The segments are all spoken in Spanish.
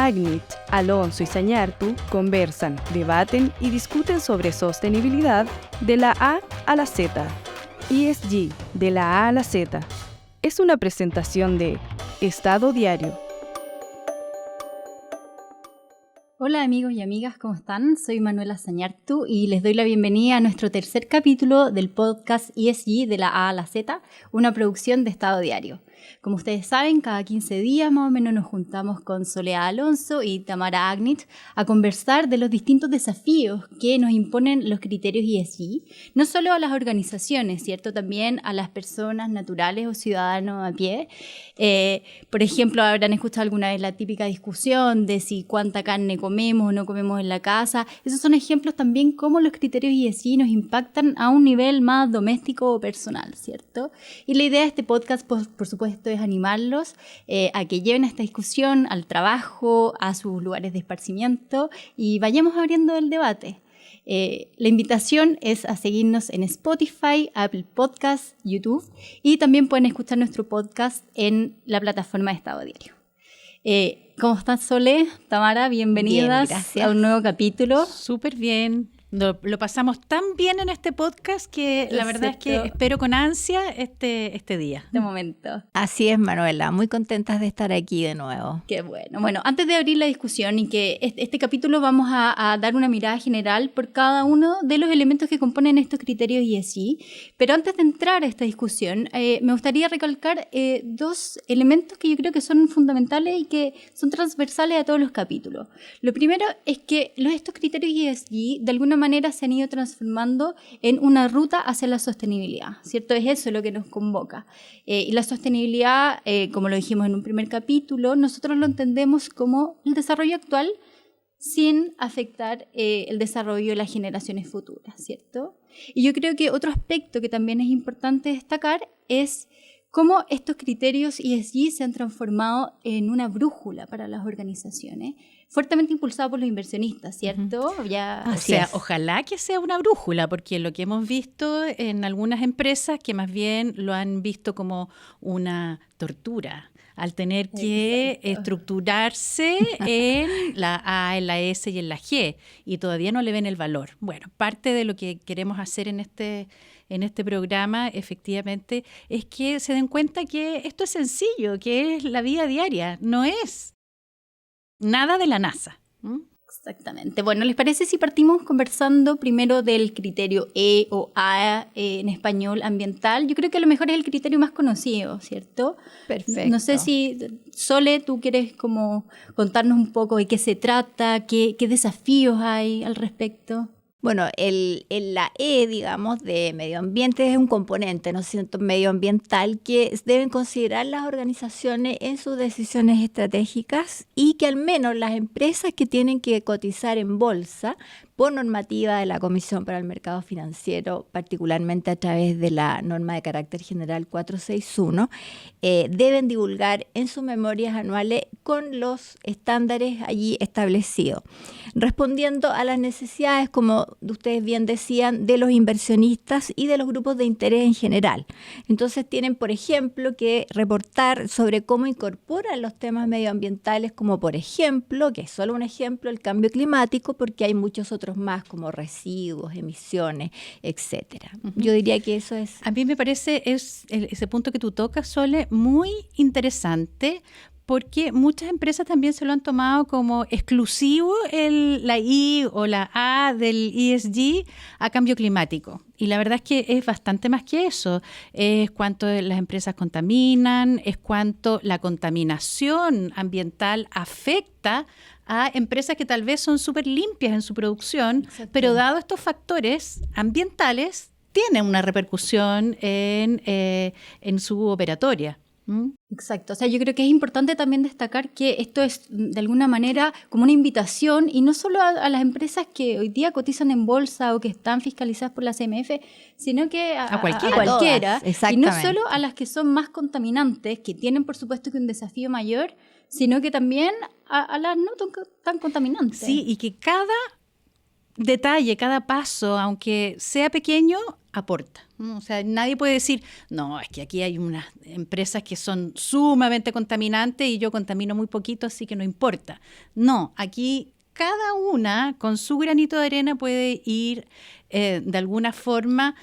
Agnit, Alonso y Zañartu conversan, debaten y discuten sobre sostenibilidad de la A a la Z. ESG, de la A a la Z. Es una presentación de Estado Diario. Hola amigos y amigas, ¿cómo están? Soy Manuela Zañartu y les doy la bienvenida a nuestro tercer capítulo del podcast ESG de la A a la Z, una producción de Estado Diario. Como ustedes saben, cada 15 días más o menos nos juntamos con Soledad Alonso y Tamara Agnit a conversar de los distintos desafíos que nos imponen los criterios ESG, no solo a las organizaciones, ¿cierto? También a las personas naturales o ciudadanos a pie. Por ejemplo, habrán escuchado alguna vez la típica discusión de si cuánta carne comemos o no comemos en la casa. Esos son ejemplos también cómo los criterios ESG nos impactan a un nivel más doméstico o personal, ¿cierto? Y la idea de este podcast, por supuesto, es animarlos a que lleven esta discusión al trabajo, a sus lugares de esparcimiento y vayamos abriendo el debate. La invitación es a seguirnos en Spotify, Apple Podcasts, YouTube y también pueden escuchar nuestro podcast en la plataforma de Estado Diario. ¿Cómo estás, Sole? Tamara, bienvenidas a un nuevo capítulo. Súper bien. Lo pasamos tan bien en este podcast que la verdad es que espero con ansia este día. De momento. Así es, Manuela. Muy contentas de estar aquí de nuevo. Qué bueno. Bueno, antes de abrir la discusión y que este capítulo vamos a dar una mirada general por cada uno de los elementos que componen estos criterios ESG. Pero antes de entrar a esta discusión, me gustaría recalcar dos elementos que yo creo que son fundamentales y que son transversales a todos los capítulos. Lo primero es que estos criterios ESG de alguna manera se han ido transformando en una ruta hacia la sostenibilidad, ¿cierto? Es eso lo que nos convoca. Y la sostenibilidad, como lo dijimos en un primer capítulo, nosotros lo entendemos como el desarrollo actual sin afectar el desarrollo de las generaciones futuras, ¿cierto? Y yo creo que otro aspecto que también es importante destacar es cómo estos criterios ESG se han transformado en una brújula para las organizaciones, fuertemente impulsado por los inversionistas, ¿cierto? Ojalá que sea una brújula, porque lo que hemos visto en algunas empresas que más bien lo han visto como una tortura, al tener que estructurarse en la A, en la S y en la G, y todavía no le ven el valor. Bueno, parte de lo que queremos hacer en este programa, efectivamente, es que se den cuenta que esto es sencillo, que es la vida diaria, no es nada de la NASA. Exactamente. Bueno, ¿les parece si partimos conversando primero del criterio E o A en español ambiental? Yo creo que a lo mejor es el criterio más conocido, ¿cierto? Perfecto. No sé si, Sole, tú quieres como contarnos un poco de qué se trata, qué desafíos hay al respecto. Bueno, la E, digamos, de medio ambiente es un componente, ¿no es cierto?, medioambiental que deben considerar las organizaciones en sus decisiones estratégicas y que al menos las empresas que tienen que cotizar en bolsa por normativa de la Comisión para el Mercado Financiero, particularmente a través de la norma de carácter general 461, deben divulgar en sus memorias anuales con los estándares allí establecidos, respondiendo a las necesidades, como ustedes bien decían, de los inversionistas y de los grupos de interés en general. Entonces tienen, por ejemplo, que reportar sobre cómo incorporan los temas medioambientales, como por ejemplo, que es solo un ejemplo, el cambio climático, porque hay muchos otros más como residuos, emisiones, etcétera. Yo diría que eso es... A mí me parece ese punto que tú tocas, Sole, muy interesante, porque muchas empresas también se lo han tomado como exclusivo la I o la A del ESG a cambio climático. Y la verdad es que es bastante más que eso. Es cuánto las empresas contaminan, es cuánto la contaminación ambiental afecta a empresas que tal vez son súper limpias en su producción, exacto, pero dado estos factores ambientales, tienen una repercusión en su operatoria. Exacto, o sea, yo creo que es importante también destacar que esto es de alguna manera como una invitación y no solo a las empresas que hoy día cotizan en bolsa o que están fiscalizadas por la CMF, sino que a cualquiera y no solo a las que son más contaminantes, que tienen por supuesto que un desafío mayor, sino que también a las no tan contaminantes. Sí, y que cada detalle, cada paso, aunque sea pequeño, aporta. ¿no? O sea, nadie puede decir, no, es que aquí hay unas empresas que son sumamente contaminantes y yo contamino muy poquito, así que no importa. No, aquí cada una con su granito de arena puede ir de alguna forma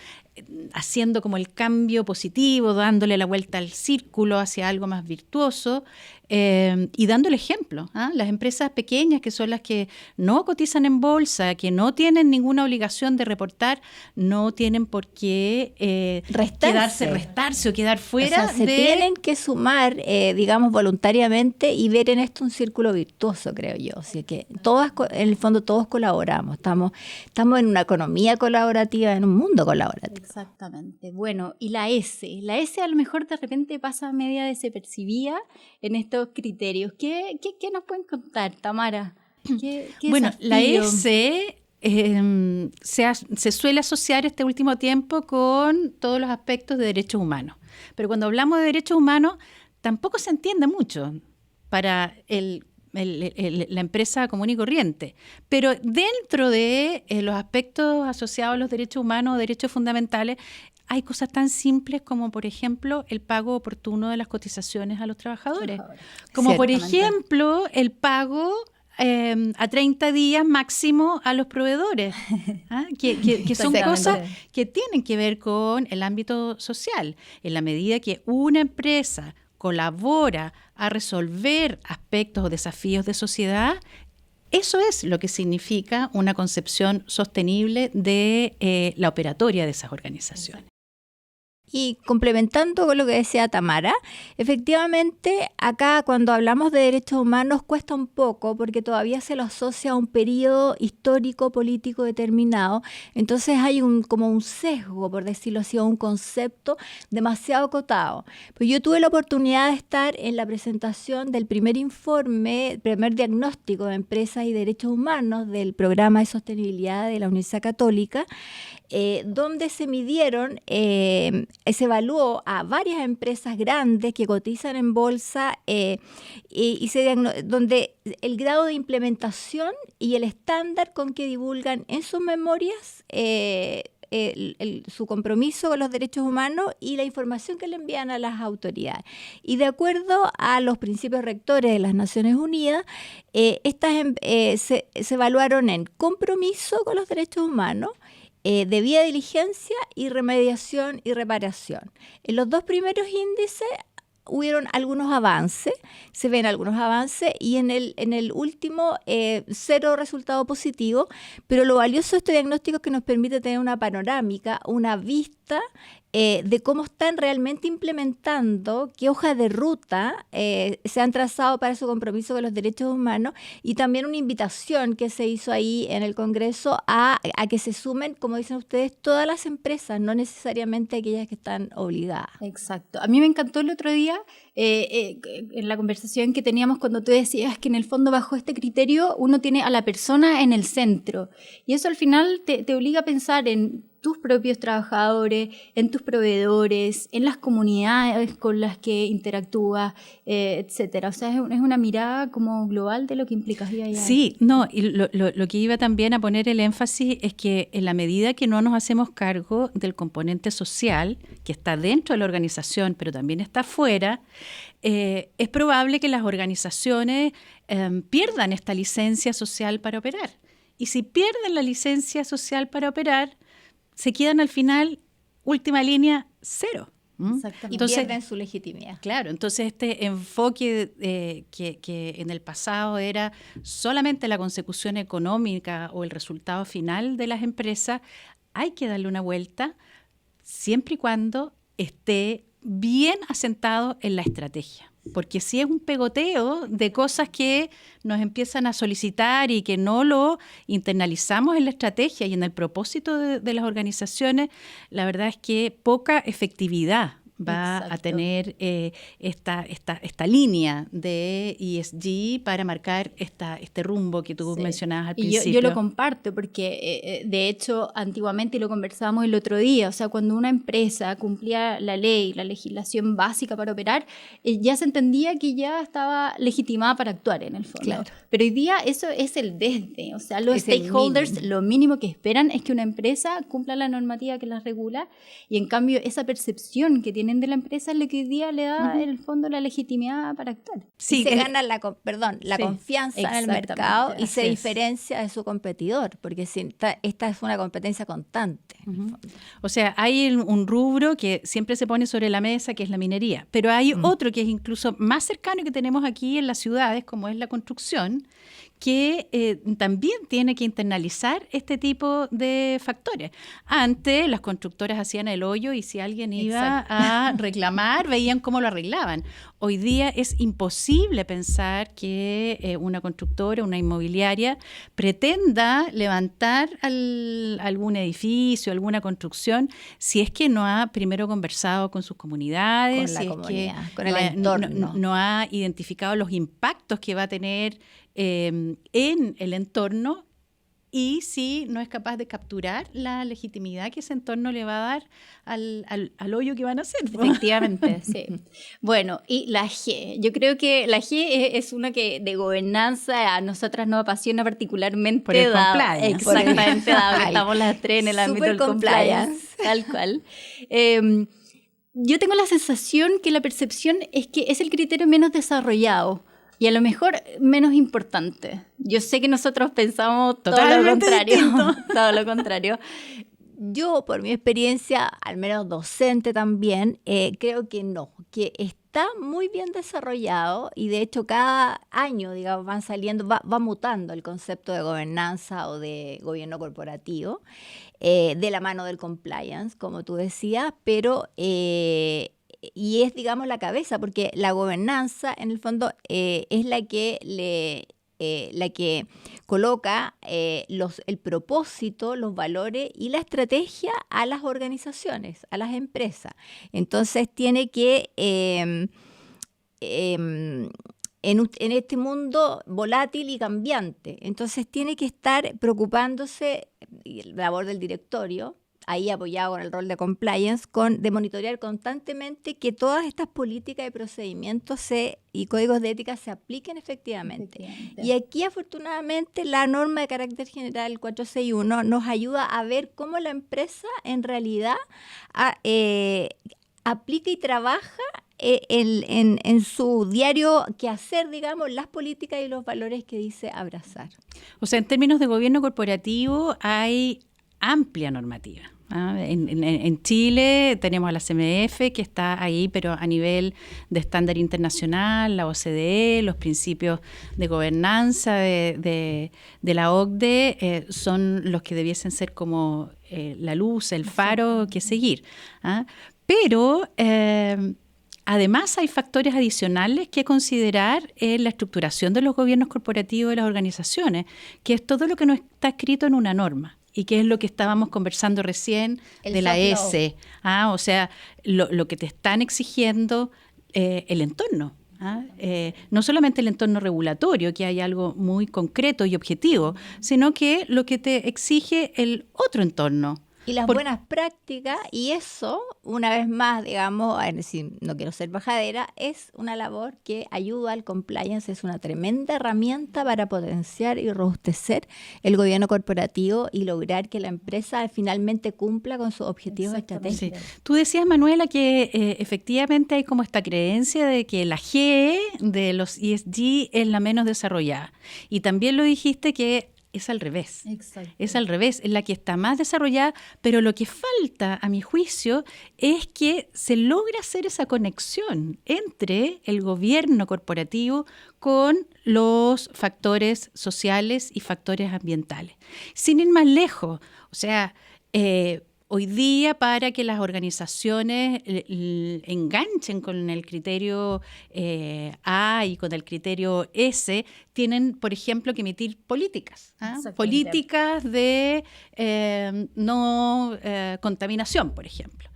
haciendo como el cambio positivo, dándole la vuelta al círculo hacia algo más virtuoso y dando el ejemplo. Las empresas pequeñas, que son las que no cotizan en bolsa, que no tienen ninguna obligación de reportar, no tienen por qué restarse o quedar fuera. O sea, se tienen que sumar, digamos, voluntariamente y ver en esto un círculo virtuoso, creo yo. Así que en el fondo todos colaboramos. Estamos en una economía colaborativa, en un mundo colaborativo. Exactamente. Bueno, y la S a lo mejor de repente pasa media desapercibida en estos criterios. ¿Qué nos pueden contar, Tamara? ¿Qué bueno, desafío? la S se suele asociar este último tiempo con todos los aspectos de derechos humanos. Pero cuando hablamos de derechos humanos, tampoco se entiende mucho para la empresa común y corriente. Pero dentro de los aspectos asociados a los derechos humanos, derechos fundamentales, hay cosas tan simples como, por ejemplo, el pago oportuno de las cotizaciones a los trabajadores. Como, por ejemplo, el pago a 30 días máximo a los proveedores, que son cosas que tienen que ver con el ámbito social. En la medida que una empresa colabora a resolver aspectos o desafíos de sociedad, eso es lo que significa una concepción sostenible de la operatoria de esas organizaciones. Y complementando con lo que decía Tamara, efectivamente acá cuando hablamos de derechos humanos cuesta un poco porque todavía se lo asocia a un periodo histórico político determinado, entonces hay como un sesgo, por decirlo así, o un concepto demasiado acotado. Pues yo tuve la oportunidad de estar en la presentación del primer informe, primer diagnóstico de empresas y derechos humanos del programa de sostenibilidad de la Universidad Católica, donde se midieron, se evaluó a varias empresas grandes que cotizan en bolsa donde el grado de implementación y el estándar con que divulgan en sus memorias su compromiso con los derechos humanos y la información que le envían a las autoridades. Y de acuerdo a los principios rectores de las Naciones Unidas, se evaluaron en compromiso con los derechos humanos, debida diligencia y remediación y reparación. En los dos primeros índices hubieron algunos avances, se ven algunos avances y en el último cero resultado positivo, pero lo valioso de este diagnóstico es que nos permite tener una panorámica, una vista de cómo están realmente implementando, qué hojas de ruta se han trazado para su compromiso con los derechos humanos y también una invitación que se hizo ahí en el Congreso a que se sumen, como dicen ustedes, todas las empresas, no necesariamente aquellas que están obligadas. Exacto. A mí me encantó el otro día en la conversación que teníamos cuando tú decías que en el fondo bajo este criterio uno tiene a la persona en el centro y eso al final te obliga a pensar en tus propios trabajadores, en tus proveedores, en las comunidades con las que interactúas, etcétera. O sea, es una mirada como global de lo que implicaría ya. Sí, no, y lo que iba también a poner el énfasis es que en la medida que no nos hacemos cargo del componente social, que está dentro de la organización, pero también está fuera, es probable que las organizaciones pierdan esta licencia social para operar. Y si pierden la licencia social para operar, se quedan al final, última línea, cero. Exactamente. Entonces, y pierden su legitimidad. Claro, entonces este enfoque que en el pasado era solamente la consecución económica o el resultado final de las empresas, hay que darle una vuelta siempre y cuando esté bien asentado en la estrategia. Porque si es un pegoteo de cosas que nos empiezan a solicitar y que no lo internalizamos en la estrategia y en el propósito de las organizaciones, la verdad es que poca efectividad va Exacto. a tener esta línea de ESG para marcar este rumbo que tú mencionabas al Y principio. yo lo comparto porque, de hecho, antiguamente, y lo conversábamos el otro día, o sea, cuando una empresa cumplía la ley, la legislación básica para operar, ya se entendía que ya estaba legitimada para actuar en el fondo. Claro. Pero hoy día eso es el desde, o sea, los Es el stakeholders mínimo. lo mínimo que esperan es que una empresa cumpla la normativa que las regula, y en cambio esa percepción que tienen de la empresa es lo que hoy día le da en el fondo la legitimidad para actuar. Sí, y se gana la Sí, confianza en el exactamente, mercado y así se es. diferencia de su competidor, porque esta es una competencia constante. O sea, hay un rubro que siempre se pone sobre la mesa, que es la minería, pero hay otro que es incluso más cercano y que tenemos aquí en las ciudades, como es la construcción, que también tiene que internalizar este tipo de factores. Antes las constructoras hacían el hoyo y si alguien iba Exacto. a reclamar, veían cómo lo arreglaban. Hoy día es imposible pensar que una constructora, una inmobiliaria, pretenda levantar algún edificio, alguna construcción, si es que no ha primero conversado con sus comunidades, Con la si es comunidad, que con el entorno. no ha identificado los impactos que va a tener en el entorno, y si no es capaz de capturar la legitimidad que ese entorno le va a dar al hoyo que van a hacer. Efectivamente, sí. Bueno, y la G. Yo creo que la G es una que de gobernanza a nosotras nos apasiona particularmente. Por el compliance. Exactamente, dado que estamos las tres en el ámbito Super del compliance. compliance. Tal cual. Yo tengo la sensación que la percepción es que es el criterio menos desarrollado y a lo mejor menos importante. Yo sé que nosotros pensamos todo lo Totalmente contrario. distinto. Todo lo contrario. Yo, por mi experiencia, al menos docente también, creo que no, que está muy bien desarrollado y de hecho cada año, digamos, van saliendo, va mutando el concepto de gobernanza o de gobierno corporativo, de la mano del compliance, como tú decías, pero y es, digamos, la cabeza, porque la gobernanza, en el fondo, es la que coloca el propósito, los valores y la estrategia a las organizaciones, a las empresas. Entonces tiene que, en este mundo volátil y cambiante, entonces tiene que estar preocupándose, la labor del directorio, ahí apoyado con el rol de compliance, de monitorear constantemente que todas estas políticas y procedimientos y códigos de ética se apliquen efectivamente. Y aquí, afortunadamente, la norma de carácter general 461 nos ayuda a ver cómo la empresa en realidad aplica y trabaja en su diario quehacer, digamos, las políticas y los valores que dice abrazar. O sea, en términos de gobierno corporativo hay amplia normativa. En Chile tenemos a la CMF, que está ahí, pero a nivel de estándar internacional, la OCDE, los principios de gobernanza de la OCDE son los que debiesen ser como la luz, el faro que seguir. Pero además hay factores adicionales que considerar en la estructuración de los gobiernos corporativos de las organizaciones, que es todo lo que no está escrito en una norma. Y que es lo que estábamos conversando recién de la S. O sea, lo que te están exigiendo el entorno. No solamente el entorno regulatorio, que hay algo muy concreto y objetivo, sino que lo que te exige el otro entorno. Y las buenas prácticas, y eso, una vez más, digamos, no quiero ser bajadera, es una labor que ayuda al compliance, es una tremenda herramienta para potenciar y robustecer el gobierno corporativo y lograr que la empresa finalmente cumpla con sus objetivos estratégicos. Sí. Tú decías, Manuela, que efectivamente hay como esta creencia de que la G de los ESG es la menos desarrollada. Y también lo dijiste que es al revés. Exacto. Es al revés, es la que está más desarrollada, pero lo que falta, a mi juicio, es que se logre hacer esa conexión entre el gobierno corporativo con los factores sociales y factores ambientales. Sin ir más lejos, o sea, hoy día, para que las organizaciones enganchen con el criterio A y con el criterio S, tienen, por ejemplo, que emitir políticas. Políticas de no contaminación, por ejemplo.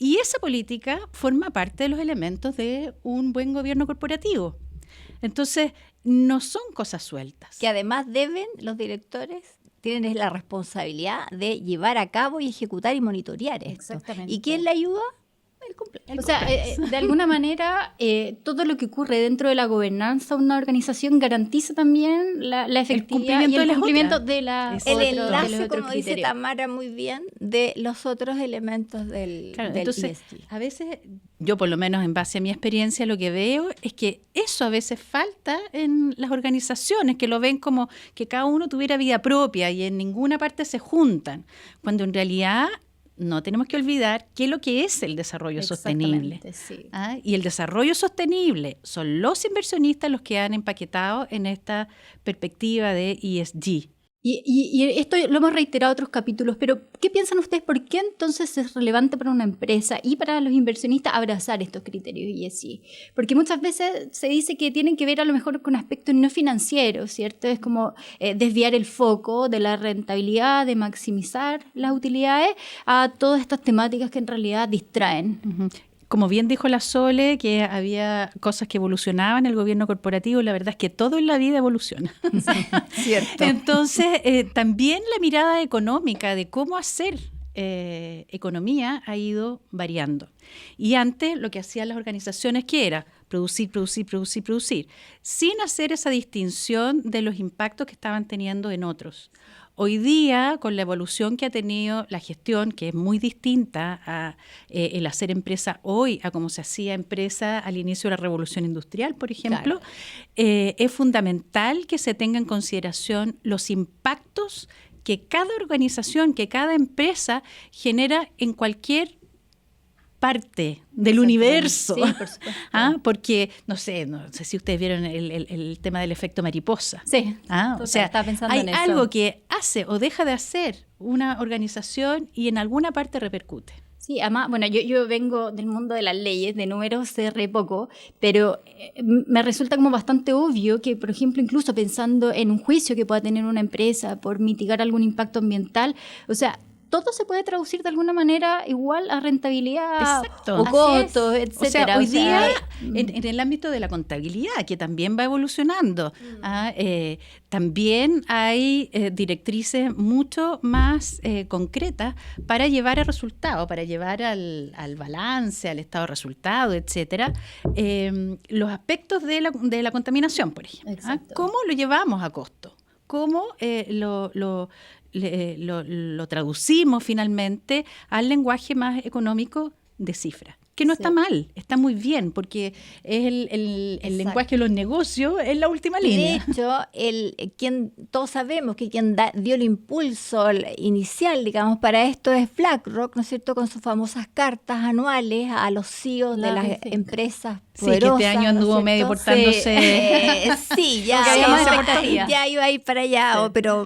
Y esa política forma parte de los elementos de un buen gobierno corporativo. Entonces, no son cosas sueltas. Que además los directores tienen la responsabilidad de llevar a cabo y ejecutar y monitorear esto. Exactamente. ¿Y quién le ayuda? O sea, de alguna manera, todo lo que ocurre dentro de la gobernanza de una organización garantiza también la efectividad y el cumplimiento de las el otros enlace, como dice criterios. Tamara muy bien, de los otros elementos del Entonces, ESG. a veces, yo por lo menos en base a mi experiencia, lo que veo es que eso a veces falta en las organizaciones, que lo ven como que cada uno tuviera vida propia y en ninguna parte se juntan, cuando en realidad no tenemos que olvidar qué es lo que es el desarrollo sostenible. Sí. Y el desarrollo sostenible son los inversionistas los que han empaquetado en esta perspectiva de ESG. Y esto lo hemos reiterado en otros capítulos, pero ¿qué piensan ustedes? ¿Por qué entonces es relevante para una empresa y para los inversionistas abrazar estos criterios ESG? Porque muchas veces se dice que tienen que ver a lo mejor con aspectos no financieros, ¿cierto? Es como desviar el foco de la rentabilidad, de maximizar las utilidades a todas estas temáticas que en realidad distraen. Uh-huh. Como bien dijo la Sole, que había cosas que evolucionaban en el gobierno corporativo, la verdad es que todo en la vida evoluciona. Cierto. Entonces, también la mirada económica de cómo hacer economía ha ido variando. Y antes lo que hacían las organizaciones, ¿qué era? Producir, sin hacer esa distinción de los impactos que estaban teniendo en otros. Hoy día, con la evolución que ha tenido la gestión, que es muy distinta a el hacer empresa hoy a como se hacía empresa al inicio de la revolución industrial, por ejemplo, claro, es fundamental que se tenga en consideración los impactos que cada organización, que cada empresa genera en cualquier parte del universo. Sí, por supuesto. Porque, no sé si ustedes vieron el tema del efecto mariposa. Sí, o sea, estaba pensando hay en eso. algo que hace o deja de hacer una organización y en alguna parte repercute. Sí, además, bueno, yo vengo del mundo de las leyes, de números sé re poco, pero me resulta como bastante obvio que, por ejemplo, incluso pensando en un juicio que pueda tener una empresa por mitigar algún impacto ambiental, o sea, todo se puede traducir de alguna manera igual a rentabilidad. Exacto. O costos, etcétera. O sea, hoy día, en el ámbito de la contabilidad, que también va evolucionando, también hay directrices mucho más concretas para llevar a resultados, para llevar al balance, al estado de resultado, etcétera, los aspectos de la contaminación, por ejemplo. ¿Cómo lo llevamos a costo? ¿Cómo lo traducimos finalmente al lenguaje más económico de cifras? Que no está mal, está muy bien, porque es el lenguaje de los negocios, es la última línea. De hecho, todos sabemos que quien dio el impulso inicial, digamos, para esto es BlackRock, ¿no es cierto?, con sus famosas cartas anuales a los CEOs de las empresas poderosas. Sí, que este año anduvo medio portándose. Sí, ya iba a ir para allá, pero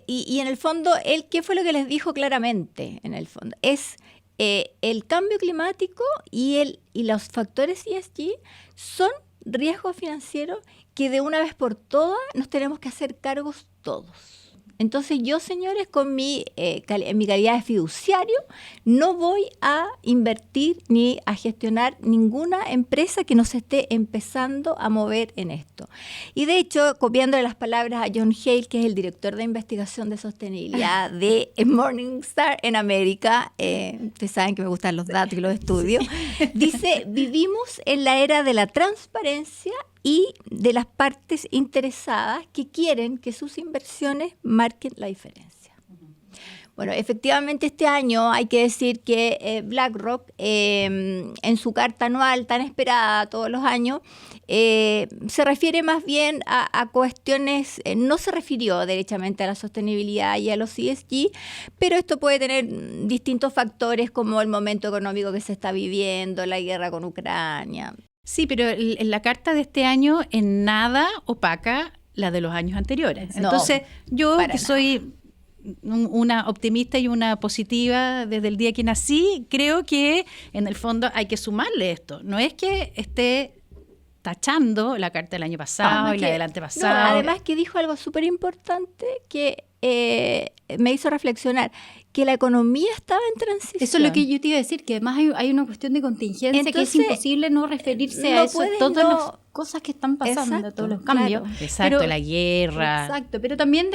y en el fondo, ¿qué fue lo que les dijo claramente? En el fondo, es el cambio climático y los factores ESG son riesgos financieros que de una vez por todas nos tenemos que hacer cargos todos. Entonces yo, señores, en mi calidad de fiduciario, no voy a invertir ni a gestionar ninguna empresa que nos esté empezando a mover en esto. Y de hecho, copiando las palabras a John Hale, que es el director de investigación de sostenibilidad de Morningstar en América, ustedes saben que me gustan los datos y los estudios, dice, vivimos en la era de la transparencia y de las partes interesadas que quieren que sus inversiones marquen la diferencia. Bueno, efectivamente este año hay que decir que BlackRock en su carta anual tan esperada todos los años se refiere más bien a cuestiones, no se refirió derechamente a la sostenibilidad y a los ESG, pero esto puede tener distintos factores como el momento económico que se está viviendo, la guerra con Ucrania. Sí, pero en la carta de este año en nada opaca la de los años anteriores. Entonces, yo que soy una optimista y una positiva desde el día que nací, creo que en el fondo hay que sumarle esto. No es que esté tachando la carta del año pasado y la del antepasado. No, además que dijo algo súper importante, que me hizo reflexionar que la economía estaba en transición. Eso es lo que yo te iba a decir, que además hay una cuestión de contingencia. Entonces, que es imposible no referirse a eso, todas las cosas que están pasando, exacto, todos los cambios. Claro. Exacto, pero, la guerra. Exacto, pero también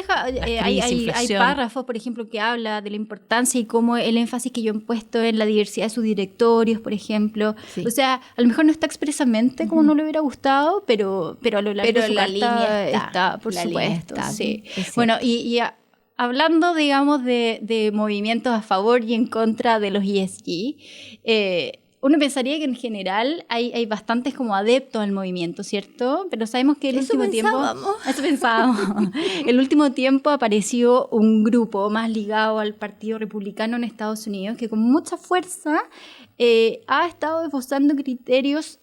hay párrafos, por ejemplo, que habla de la importancia y cómo el énfasis que yo he puesto en la diversidad de sus directorios, por ejemplo. Sí. O sea, a lo mejor no está expresamente como no le hubiera gustado, pero a lo largo de su línea está, por supuesto. Sí. Bueno, y hablando, digamos, de movimientos a favor y en contra de los ESG, uno pensaría que en general hay bastantes como adeptos al movimiento, ¿cierto? Pero sabemos que el último tiempo apareció un grupo más ligado al Partido Republicano en Estados Unidos que con mucha fuerza ha estado esbozando criterios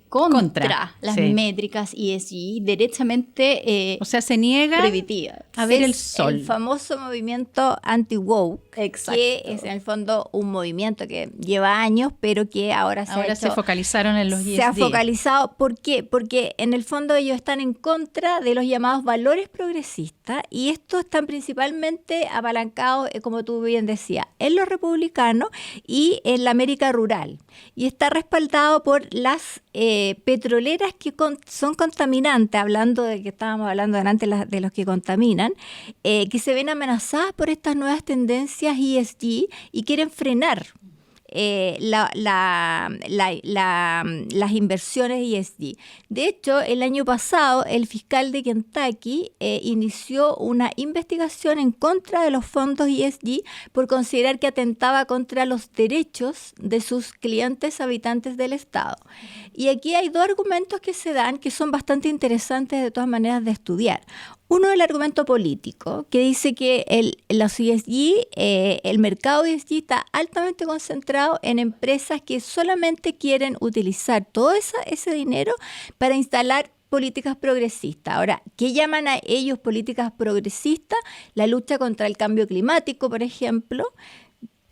contra las métricas ESG, derechamente o sea, se niega prohibitiva. A ver el sol. El famoso movimiento anti-woke, que es en el fondo un movimiento que lleva años, pero que ahora se focalizaron en los ESG. Se ha focalizado, ¿por qué? Porque en el fondo ellos están en contra de los llamados valores progresistas, y estos están principalmente apalancados, como tú bien decías, en los republicanos y en la América rural. Y está respaldado por las petroleras que son contaminantes, hablando de que estábamos hablando antes de los que contaminan, que se ven amenazadas por estas nuevas tendencias ESG y quieren frenar las inversiones ESG. De hecho, el año pasado, el fiscal de Kentucky inició una investigación en contra de los fondos ESG por considerar que atentaba contra los derechos de sus clientes habitantes del estado. Y aquí hay dos argumentos que se dan que son bastante interesantes de todas maneras de estudiar. Uno es el argumento político, que dice que los ESG, el mercado ESG está altamente concentrado en empresas que solamente quieren utilizar todo ese dinero para instalar políticas progresistas. Ahora, ¿qué llaman a ellos políticas progresistas? La lucha contra el cambio climático, por ejemplo,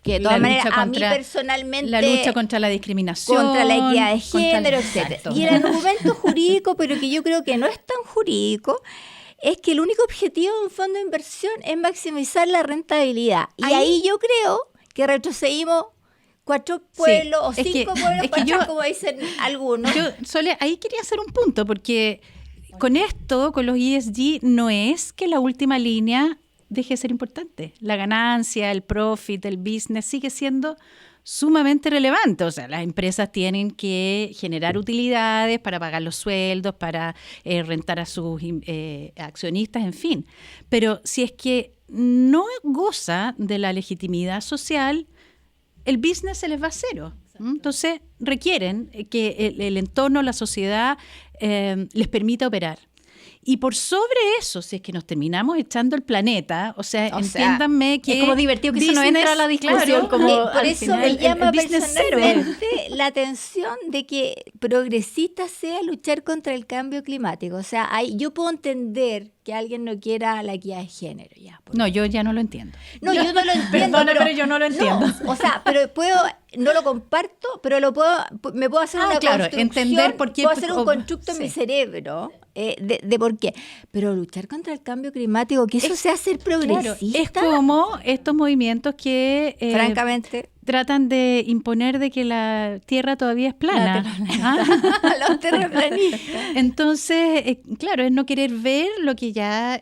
que de todas maneras a mí personalmente... La lucha contra la discriminación. Contra la equidad de género, etc. Y el argumento jurídico, pero que yo creo que no es tan jurídico, es que el único objetivo de un fondo de inversión es maximizar la rentabilidad. Y ahí yo creo que retrocedimos 4 pueblos o 5 pueblos, como dicen algunos. Yo, Sole, ahí quería hacer un punto, porque con esto, con los ESG, no es que la última línea deje de ser importante. La ganancia, el profit, el business sigue siendo sumamente relevante. O sea, las empresas tienen que generar utilidades para pagar los sueldos, para rentar a sus accionistas, en fin. Pero si es que no goza de la legitimidad social, el business se les va a cero. Entonces, requieren que el entorno, la sociedad, les permita operar. Y por sobre eso, si es que nos terminamos echando el planeta, entiéndanme que... Es como divertido que eso no entra a la discusión. Claro, por eso me llama personalmente la atención de que progresista sea luchar contra el cambio climático. O sea, yo puedo entender que alguien no quiera la equidad de género. No, yo ya no lo entiendo. No, yo no lo entiendo. Pero yo no lo entiendo. No, pero no lo comparto, pero me puedo hacer una construcción, entender por qué, puedo hacer un constructo en mi cerebro de por qué. Pero luchar contra el cambio climático, que eso sea ser progresista. Claro, es como estos movimientos que francamente tratan de imponer de que la Tierra todavía es plana. Los terraplanistas. Entonces, claro, es no querer ver lo que ya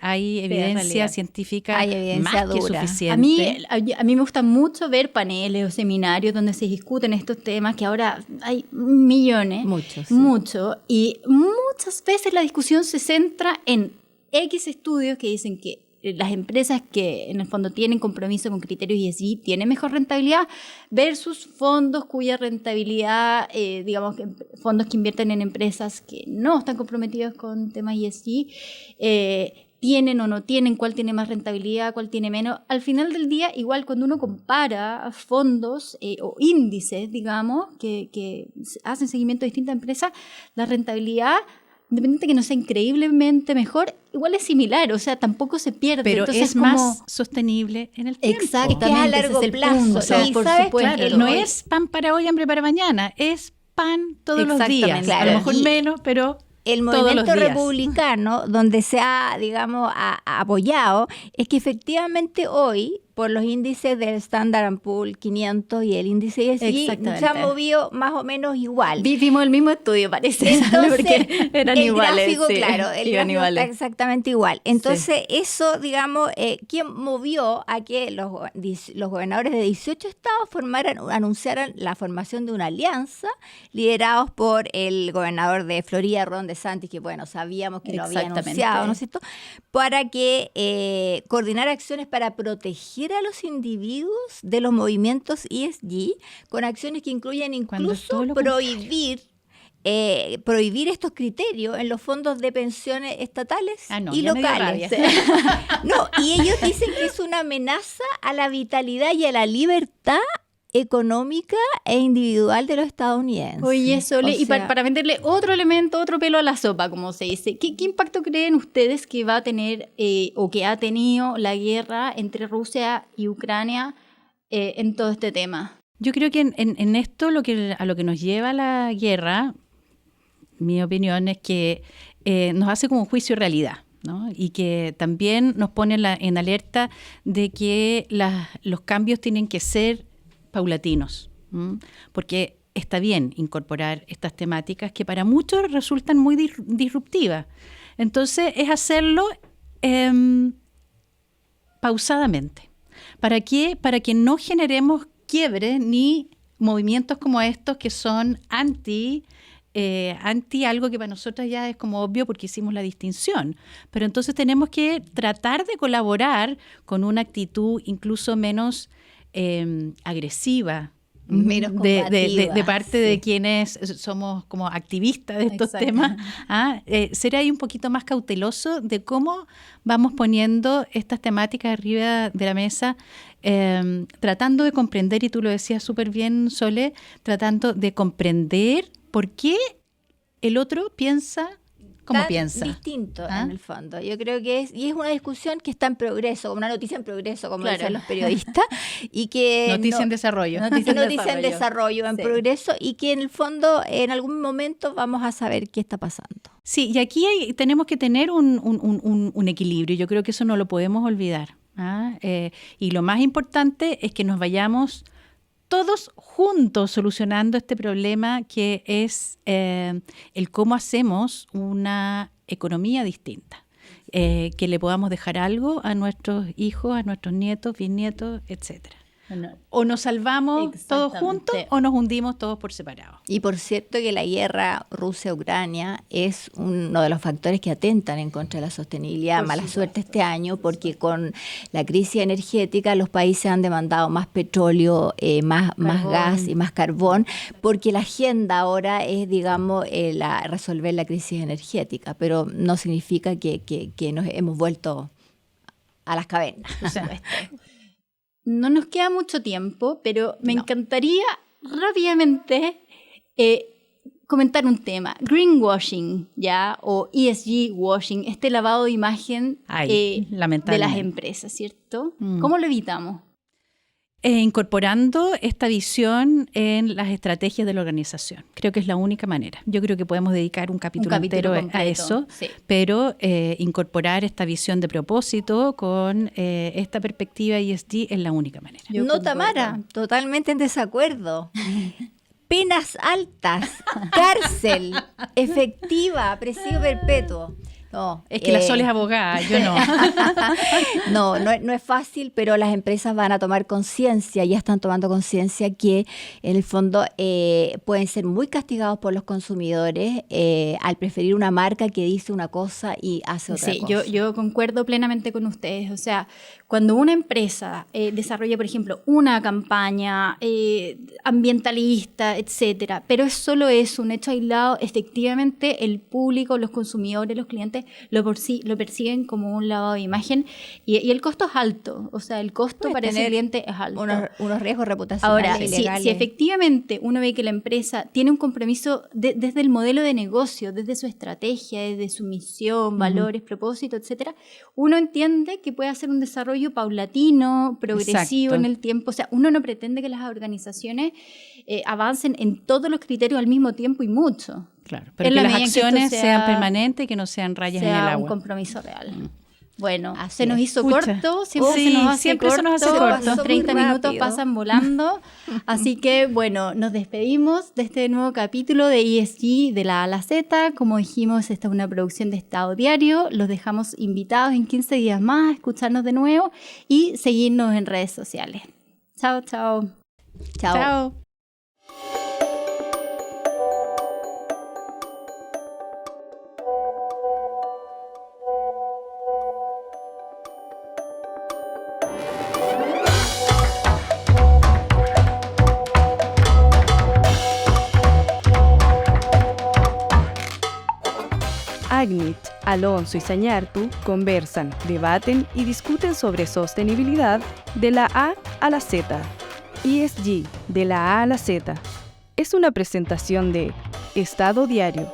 hay evidencia científica, hay evidencia más dura. que suficiente. A mí me gusta mucho ver paneles o seminarios donde se discuten estos temas, que ahora hay millones. Mucho. Y muchas veces la discusión se centra en X estudios que dicen que las empresas que en el fondo tienen compromiso con criterios ESG tienen mejor rentabilidad versus fondos cuya rentabilidad, digamos, fondos que invierten en empresas que no están comprometidos con temas ESG, tienen o no tienen, cuál tiene más rentabilidad, cuál tiene menos. Al final del día, igual cuando uno compara fondos o índices, digamos, que hacen seguimiento a distintas empresas, la rentabilidad, independiente que no sea increíblemente mejor, igual es similar, o sea, tampoco se pierde. Pero entonces, es más sostenible en el tiempo. Exactamente, es a largo plazo. O sea, por supuesto. Claro, no es pan para hoy, hambre para mañana, es pan todos los días. Claro. A lo mejor menos, pero el todos los movimiento días. republicano, donde se ha, digamos, apoyado, es que efectivamente hoy, por los índices del Standard & Poor's 500 y el índice ESG, Exactamente. se han movido más o menos igual. Vimos el mismo estudio, parece. Entonces, porque eran el iguales. gráfico, sí, claro, el iban gráfico iguales. está exactamente igual. Entonces, eso, digamos, ¿quién movió a que los gobernadores de 18 estados anunciaran la formación de una alianza liderados por el gobernador de Florida, Ron DeSantis, que bueno, sabíamos que lo había Exactamente. anunciado, ¿no es cierto?, para que coordinar acciones para proteger a los individuos de los movimientos ESG, con acciones que incluyen Cuando es todo incluso lo prohibir estos criterios en los fondos de pensiones estatales no, y ya me dio locales. rabia. No, y ellos dicen que es una amenaza a la vitalidad y a la libertad económica e individual de los estadounidenses. Oye, Sole, O y sea, para meterle otro elemento, otro pelo a la sopa, como se dice, ¿qué impacto creen ustedes que va a tener o que ha tenido la guerra entre Rusia y Ucrania en todo este tema? Yo creo que en esto a lo que nos lleva la guerra, mi opinión es que nos hace como un juicio de realidad, ¿no? Y que también nos pone en alerta de que los cambios tienen que ser paulatinos, ¿m? Porque está bien incorporar estas temáticas que para muchos resultan muy disruptivas. Entonces es hacerlo pausadamente. ¿Para qué? Para que no generemos quiebres ni movimientos como estos que son anti algo que para nosotros ya es como obvio porque hicimos la distinción. Pero entonces tenemos que tratar de colaborar con una actitud incluso menos agresiva, menos combativa, de parte de sí. quienes somos como activistas de estos Exacto. temas. Ser ahí un poquito más cauteloso de cómo vamos poniendo estas temáticas arriba de la mesa, tratando de comprender, y tú lo decías súper bien, Sole, tratando de comprender por qué el otro piensa como tan piensa. distinto ¿Ah? en el fondo. Yo creo que es una discusión que está en progreso, como una noticia en progreso, como Claro. dicen los periodistas, y que Noticia en desarrollo. noticia en desarrollo, en Sí. progreso, y que en el fondo en algún momento vamos a saber qué está pasando. Sí, y aquí tenemos que tener un equilibrio. Yo creo que eso no lo podemos olvidar. Y lo más importante es que nos vayamos todos juntos solucionando este problema que es el cómo hacemos una economía distinta, que le podamos dejar algo a nuestros hijos, a nuestros nietos, bisnietos, etcétera. O nos salvamos todos juntos o nos hundimos todos por separado. Y por cierto que la guerra Rusia-Ucrania es uno de los factores que atentan en contra de la sostenibilidad. Mala suerte este año porque con la crisis energética los países han demandado más petróleo, más gas y más carbón, porque la agenda ahora es, digamos, resolver la crisis energética, pero no significa que nos hemos vuelto a las cavernas. O sea, No nos queda mucho tiempo, pero me encantaría rápidamente comentar un tema. Greenwashing, ¿ya? O ESG washing, este lavado de imagen de lamentablemente. las empresas, ¿cierto? ¿Cómo lo evitamos? Incorporando esta visión en las estrategias de la organización. Creo que es la única manera. Yo creo que podemos dedicar un capítulo entero completo, a eso, sí. pero incorporar esta visión de propósito con esta perspectiva ESG es la única manera. Yo No, concuerdo. Tamara, totalmente en desacuerdo. Penas altas, cárcel, efectiva, presidio perpetuo. No, Es que la Sol es abogada, yo no. No es fácil, pero las empresas van a tomar conciencia, ya están tomando conciencia que en el fondo pueden ser muy castigados por los consumidores al preferir una marca que dice una cosa y hace otra Sí, cosa. yo concuerdo plenamente con ustedes. O sea, cuando una empresa desarrolla, por ejemplo, una campaña ambientalista, etcétera, pero es solo eso, un hecho aislado, efectivamente el público, los consumidores, los clientes lo perciben como un lavado de imagen y el costo es alto. O sea, el costo Puede para ese tener cliente es alto. unos riesgos reputacionales Ahora, y si legales. efectivamente uno ve que la empresa tiene un compromiso desde el modelo de negocio, desde su estrategia, desde su misión, valores, propósito, etcétera, uno entiende que puede hacer un desarrollo paulatino, progresivo Exacto. en el tiempo. O sea, uno no pretende que las organizaciones avancen en todos los criterios al mismo tiempo y mucho. Claro, pero En que la las medida en que esto acciones sea- sean permanentes y que no sean rayas en el sea un agua. compromiso real. Bueno, Así se nos es. hizo Pucha. corto, siempre Sí, se nos hace siempre corto, se nos hace corto. los 30 Muy minutos rápido. pasan volando, así que bueno, nos despedimos de este nuevo capítulo de ESG de la A a la Z. Como dijimos, esta es una producción de Estado Diario, los dejamos invitados en 15 días más a escucharnos de nuevo y seguirnos en redes sociales. Chao, chao. Chao. Chao. Agnit, Alonso y Sañartu conversan, debaten y discuten sobre sostenibilidad de la A a la Z. ESG de la A a la Z es una presentación de Estado Diario.